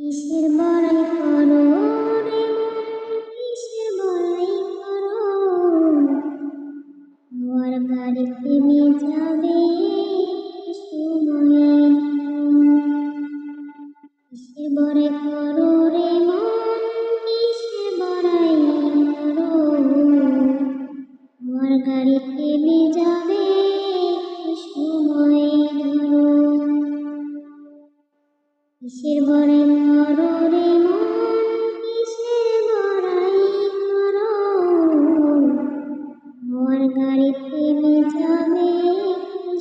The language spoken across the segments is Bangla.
কিসের বড়াই করো রে মন, কিসের বড়াই করো? আমার গাড়িতে নিয়ে যাবে সময়ে। কিসের বড়াই করো রে মন, কিসের বড়াই করো? আমার গাড়িতে নিয়ে যাবে সময়ে ধরো। কিসের বড়াই করো রে মন, কিসের বড়াই করো? আমার গাড়িতে নিয়ে যাবে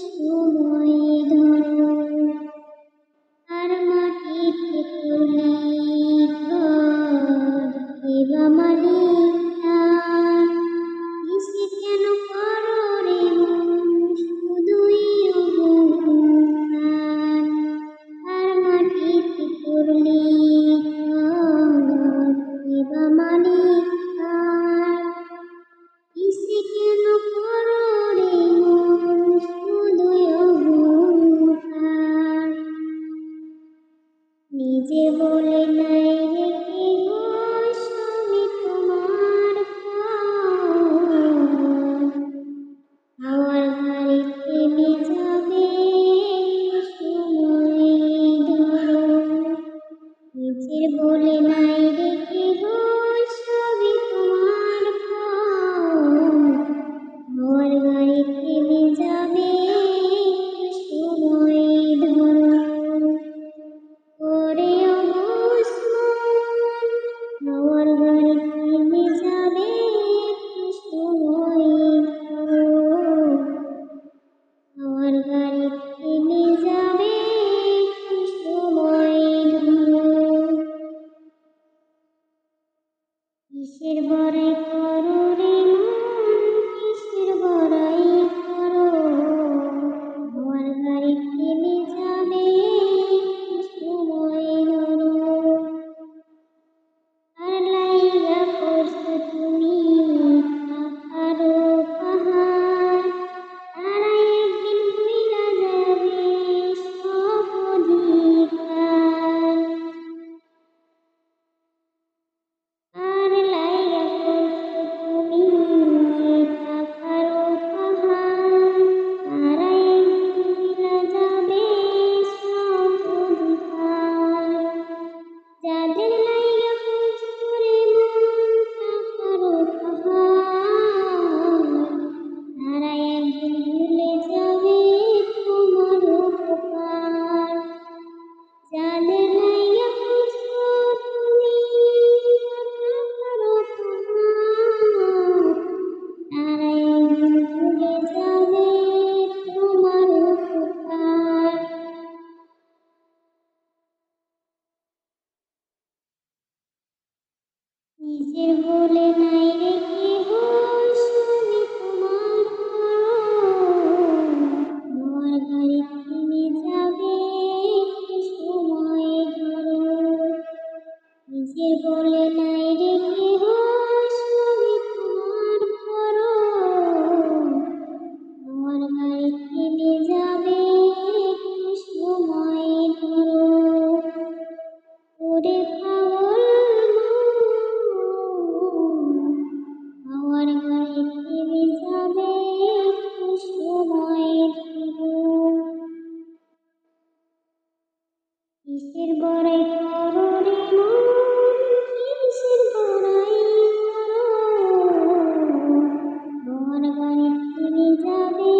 সময় ধরো। আর মাটিতে করলি ঘর, এবা মালিক তার। কিসে কেন করো রে মন, শুধুই অহংকার। আর মাটিতে করলি ঘর, এবা মালিক তার। কিসে কেন করো রে মন, শুধুই অহংকার। নিজে বলে নাই রেখে গো সবই তোমার ঘর। আমার গাড়িতে নিয়ে যাবে সময় ধরো। নিজের বলে নাই রেখে গো সবই তোমার ঘর। আমার গাড়িতে নিয়ে যাবে সময় ধরো। ওরে অবসমান, আমার গাড়িতে নিয়ে যাবে সময় ধরো। আমার গাড়িতে নিয়ে যাবে সময় ধরো। কিসের বড়াই করো রে মন, কিসের বড়াই করো? আমার গাড়িতে নিয়ে যাবে সময় ধরো। আর লাইগা করছো তুমি টাকারও পাহাড়। তারা একদিন ভুইলা যাবে সব অধিকার। আর লাইগা করছো তুমি টাকারও পাহাড়। তারা একদিন ভুইলা যাবে সব অধিকার। যাদের লাইগা করছো রে মন টাকারও পাহাড়, তারা একদিন ভুলে যাবে তোমার উপকার। যাদের লাইগা করছো তুমি টাকারও পাহাড়, তারা একদিন ভুলে যাবে তোমার উপকার। নিজের বলে নাই রেখে গো সবই তোমার ঘর। আমার গাড়িতে নিয়ে যাবে সময় ধরো। নিজের বলে নাই রেখে গো সবই তোমার ঘর। আমার গাড়িতে নিয়ে যাবে সময় ধরো। ওরে পাগল মন, আমার গাড়িতে নিয়ে যাবে সময় ধরো। কিসের বড়াই করো রে মন, কিসের বড়াই করো? আমার গাড়িতে নিয়ে যাবে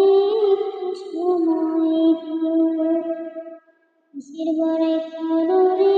সময় ধরো। কিসের বড়াই করো রে